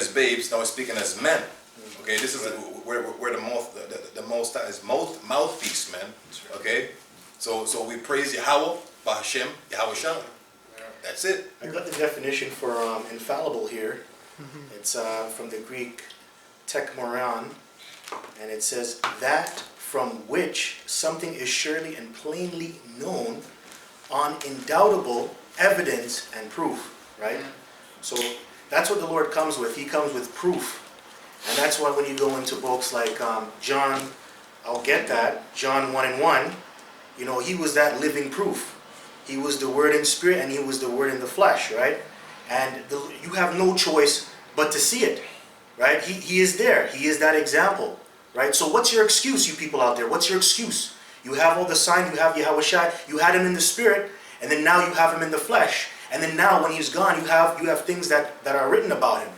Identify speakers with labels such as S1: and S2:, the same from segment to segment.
S1: as babes, now we're speaking as men. Okay, this is where the most is mouthpiece, man. Okay, so we praise Yahweh, Bahashem, Yahawashi. That's it.
S2: I got the definition for infallible here. It's from the Greek tekmoran, and it says that from which something is surely and plainly known on undoubtable evidence and proof, right? So that's what the Lord comes with. He comes with proof. And that's why when you go into books like John, I'll get that, John 1:1, you know, he was that living proof. He was the Word in spirit and he was the Word in the flesh, right? And you have no choice but to see it, right? He is there. He is that example, right? So what's your excuse, you people out there? What's your excuse? You have all the signs, you have Yahawashi, you had him in the spirit, and then now you have him in the flesh. And then now when he's gone, you have things that are written about him.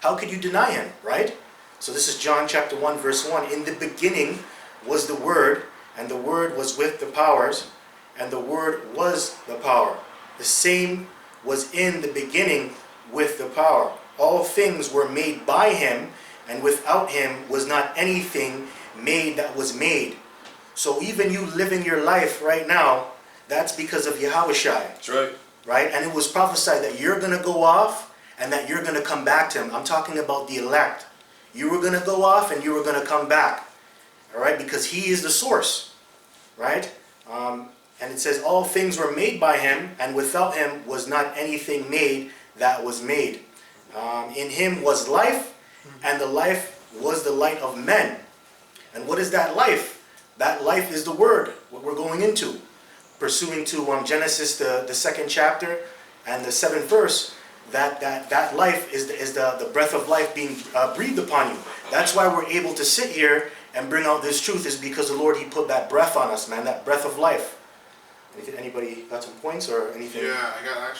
S2: How could you deny him, right? So this is John chapter 1, verse 1. In the beginning was the Word, and the Word was with the powers, and the Word was the power. The same was in the beginning with the power. All things were made by him, and without him was not anything made that was made. So even you living your life right now, that's because of Yahawashi.
S1: That's right.
S2: Right? And it was prophesied that you're going to go off and that you're going to come back to him. I'm talking about the elect. You were going to go off and you were going to come back. All right? Because he is the source. Right? And it says, all things were made by him, and without him was not anything made that was made. In him was life, and the life was the light of men. And what is that life? That life is the Word, what we're going into. Pursuing to Genesis, the 2nd chapter, and the 7th verse, that life is the breath of life being breathed upon you. That's why we're able to sit here and bring out this truth, is because the Lord, he put that breath on us, man, that breath of life. Anybody got some points or anything?
S3: Yeah, I got a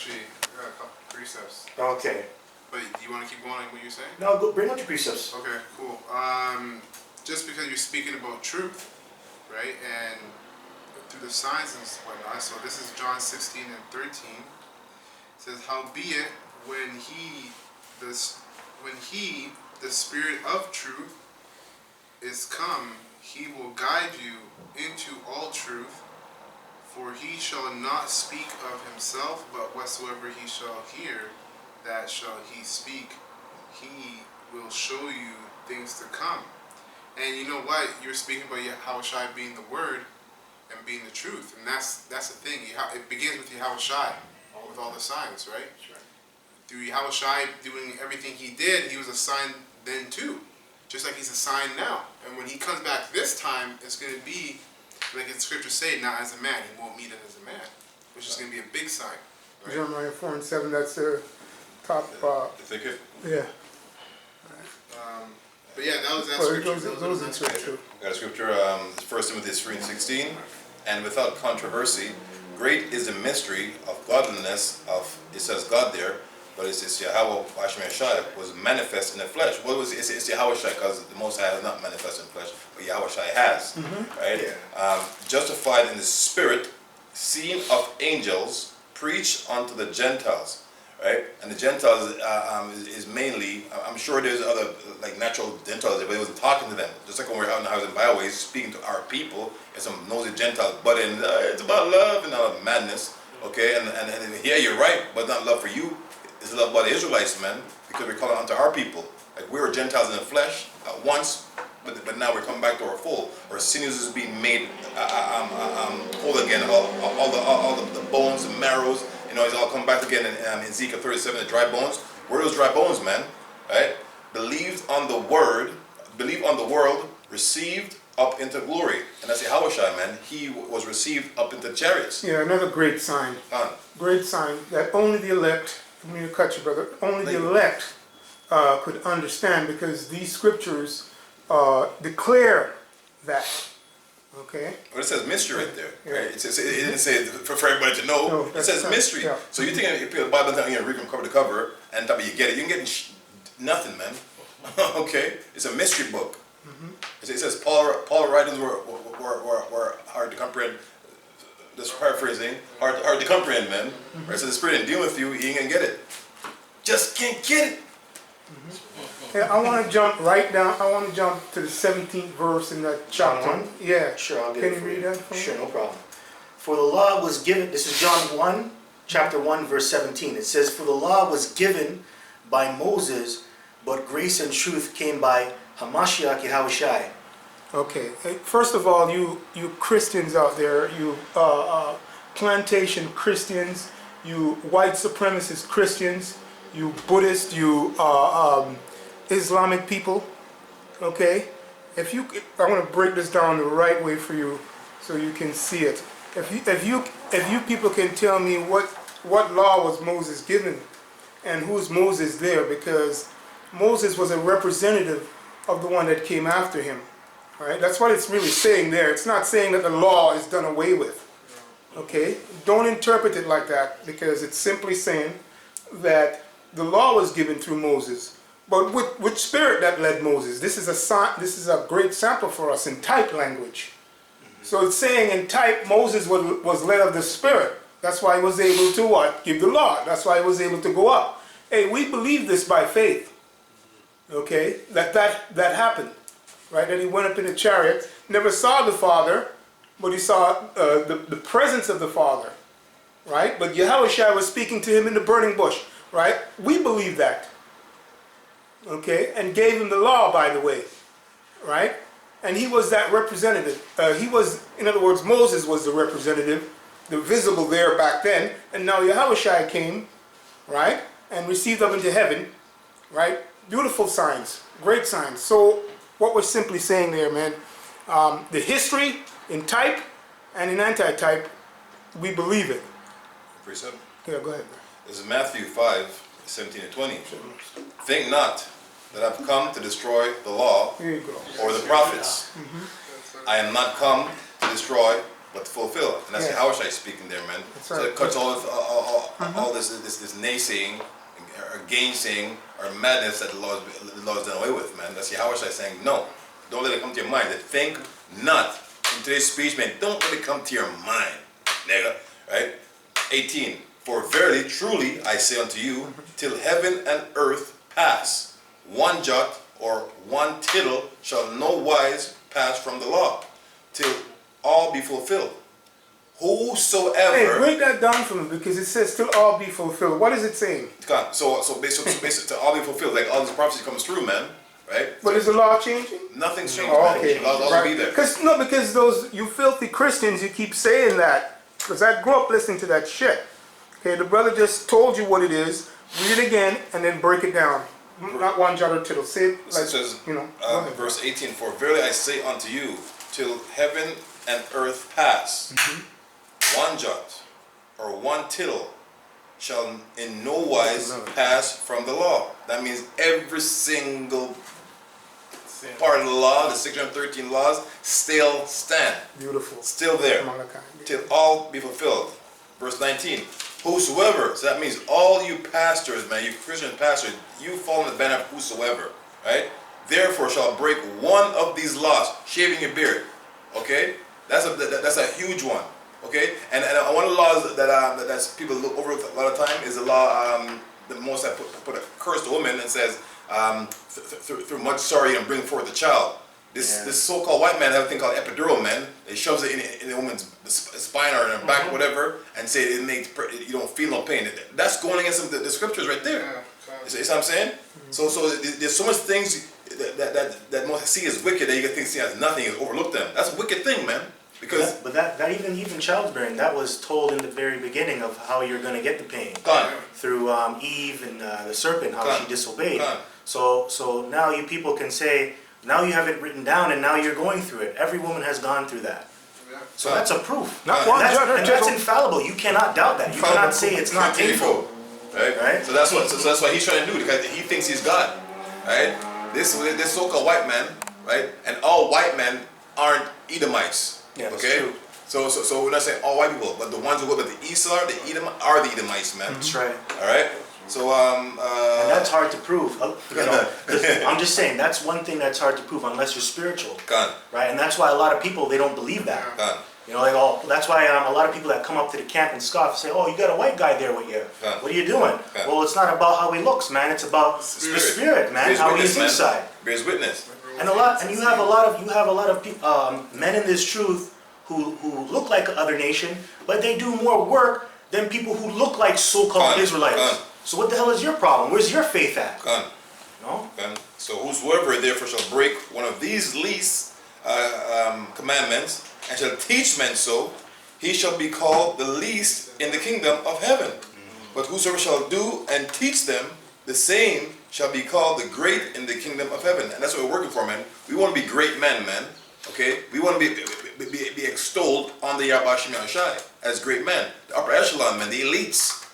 S3: couple precepts.
S2: Okay.
S3: But do you want to keep going on what you're saying?
S2: No, go bring out your precepts.
S3: Okay, cool. Just because you're speaking about truth, right, and through the signs and whatnot. So this is John 16 and 13. It says, "Howbeit, when he, the Spirit of truth, is come, he will guide you into all truth. For he shall not speak of himself, but whatsoever he shall hear, that shall he speak. He will show you things to come." And you know what? You're speaking about Yahawashi being the Word and being the truth. And that's the thing. It begins with Yahawashi, with all the signs, right?
S2: Sure.
S3: Through Yahawashi doing everything he did, he was a sign then too. Just like he's a sign now. And when he comes back this time, it's going to be, like the scriptures say, not as a man. He won't meet him as a man, which is going to be a big sign. Right?
S4: Jeremiah 4 and 7, that's the top.
S1: The thicket?
S4: Yeah.
S3: But yeah, that was that
S4: Well,
S3: scripture.
S4: those are scripture.
S1: Got a scripture, 1 Timothy 3 and 16. "And without controversy, great is the mystery of godliness of," it says God there, but it's Yahweh Hashem was manifest in the flesh. What was it's Yahawashi, because the Most High has not manifested in flesh, but Yahawashi has, right?
S3: Yeah.
S1: Justified in the spirit, seen of angels, preached unto the Gentiles, right? And the Gentiles is mainly, I'm sure there's other like natural Gentiles, but he wasn't talking to them. Just like when we're out in the house in byways, speaking to our people, and some nosy Gentiles, but it's about love and not madness, okay? And here you're right, but not love for you. It's love by the Israelites, man, because we're calling unto our people. Like we were Gentiles in the flesh at once, but now we're coming back to our full. Our sinews is being made whole again. All the bones, the marrows, you know, it's all come back again in Ezekiel 37. The dry bones. Where are those dry bones, man? Right? Believed on the word, believed on the world, received up into glory. And that's Yahawashi, man. He was received up into chariots.
S4: Yeah, another great sign. Great sign that only the elect, I mean to cut you, brother, only the elect could understand, because these scriptures declare that. Okay?
S1: Well, it says mystery right there.
S4: Yeah.
S1: Right? It didn't say for everybody to know.
S4: No,
S1: it
S4: that's
S1: says
S4: not-
S1: mystery.
S4: yeah.
S1: So you think if the Bible telling you to read from cover to cover, and you get it, you can get nothing, man. Okay? It's a mystery book. It says Paul writings were hard to comprehend. Just paraphrasing, hard to comprehend, man. Right? So the Spirit didn't deal with you, you ain't gonna get it. Just can't get it.
S4: Yeah, I want to jump right down. I want to jump to the 17th verse in that
S2: John
S4: chapter.
S2: 1?
S4: Yeah.
S2: Sure, I'll get
S4: Can
S2: it
S4: you
S2: for
S4: read that for me?
S2: Sure, no problem. For the law was given, this is John 1, chapter 1, verse 17. It says, for the law was given by Moses, but grace and truth came by Hamashiach Yahawashi.
S4: Okay. Hey, first of all, you Christians out there, you plantation Christians, you white supremacist Christians, you Buddhist, you Islamic people, okay? If you, I want to break this down the right way for you, so you can see it. If you people can tell me what law was Moses given, and who's Moses there, because Moses was a representative of the one that came after him. Right? That's what it's really saying there. It's not saying that the law is done away with. Okay? Don't interpret it like that, because it's simply saying that the law was given through Moses. But which spirit that led Moses? This is a great sample for us in type language. So it's saying in type Moses was led of the Spirit. That's why he was able to what? Give the law. That's why he was able to go up. Hey, we believe this by faith. Okay? That happened. Right? That he went up in a chariot, never saw the Father, but he saw the presence of the Father. Right? But Yahawashi was speaking to him in the burning bush. Right? We believe that. Okay? And gave him the law, by the way. Right? And he was that representative. In other words, Moses was the representative, the visible there back then. And now Yahawashi came, right? And received up into heaven, right? Beautiful signs, great signs. So what we're simply saying there, man, the history in type and in anti-type, we believe it.
S1: Precept?
S4: Yeah, go ahead.
S1: This is Matthew 5, 17 and 20. Think not that I've come to destroy the law
S4: Here you go.
S1: or the prophets. I am not come to destroy, but to fulfill. And that's
S4: Yeah.
S1: Yahawashi speaking there, man.
S4: That's
S1: So
S4: right.
S1: it cuts all this naysaying, or gainsaying, or madness that the law is done away with, man. That's Yahawashi saying, no, don't let it come to your mind. That think not. In today's speech, man, don't let it come to your mind, nigga. Right? 18. For verily, truly, I say unto you, till heaven and earth pass, one jot or one tittle shall no wise pass from the law, till all be fulfilled. Whosoever.
S4: Hey, break that down for me, because it says till all be fulfilled. What is it saying?
S1: So basically, to all be fulfilled, like all this prophecy comes through, man. Right?
S4: But is the law changing?
S1: Nothing's changed,
S4: Oh,
S1: man.
S4: okay.
S1: The law's always be there.
S4: Because those, you filthy Christians, you keep saying that. Because I grew up listening to that shit. Okay, the brother just told you what it is. Read it again and then break it down. Not one jot or tittle. Say it like,
S1: It says,
S4: you know. go ahead.
S1: verse 18, for verily I say unto you, till heaven and earth pass, one jot or one tittle shall in no wise pass from the law. That means every single part of the law, the 613 laws, still stand.
S4: Beautiful.
S1: Still there.
S4: Malachi.
S1: Till all be fulfilled. Verse 19. Whosoever, so that means all you pastors, man, you Christian pastors, you fall in the banner of whosoever, right? Therefore shall break one of these laws, shaving your beard. Okay? That's a huge one. Okay? And one of the laws that people look over a lot of time is the law that most have put a curse to women and says, through much sorrow and bring forth a child. This so-called white man have a thing called epidural, man. It shoves it in the woman's spine or in her back, whatever, and say it makes you don't feel no pain. That's going against the scriptures right there. You see what I'm saying? So there's so much things that most see as wicked that you can think see as nothing, and overlook them. That's a wicked thing, man. Because
S2: but that even childbearing, that was told in the very beginning of how you're going to get the pain. Through Eve and the serpent, how she disobeyed. So now you people can say, now you have it written down and now you're going through it. Every woman has gone through that. So that's a proof.
S4: Not one jot or
S2: and that's
S4: tittle.
S2: infallible. You cannot doubt that. You cannot say it's not painful.
S1: Right? So that's what he's trying to do, because he thinks he's God. Right? This so-called white man, right? And all white men aren't Edomites.
S2: Yeah, that's
S1: okay?
S2: true.
S1: So we're not saying all white people, but the ones who go by the Esau, the Edom, are the Edomites, man.
S2: That's right.
S1: All right. So
S2: and that's hard to prove. You know, I'm just saying that's one thing that's hard to prove unless you're spiritual.
S1: Gone.
S2: Right? And that's why a lot of people, they don't believe that.
S1: Gone.
S2: You know, that's why a lot of people that come up to the camp and scoff say, "Oh, you got a white guy there with you.
S1: Yeah.
S2: What are you doing?"
S1: Yeah.
S2: Well, it's not about how he looks, man. It's about the spirit, man.
S1: Bears
S2: How
S1: witness,
S2: he's
S1: man.
S2: inside.
S1: Bears witness.
S2: And you have a lot of men in this truth who look like other nation, but they do more work than people who look like so-called
S1: Gone,
S2: Israelites.
S1: gone.
S2: So what the hell is your problem? Where's your faith at?
S1: Gone.
S2: No?
S1: And so whosoever therefore shall break one of these least commandments and shall teach men so, he shall be called the least in the kingdom of heaven. But whosoever shall do and teach them, the same shall be called the great in the kingdom of heaven. And that's what we're working for, man. We want to be great men, man. Okay? We want to be extolled on the Yahawashi as great men. The upper echelon men, the elites.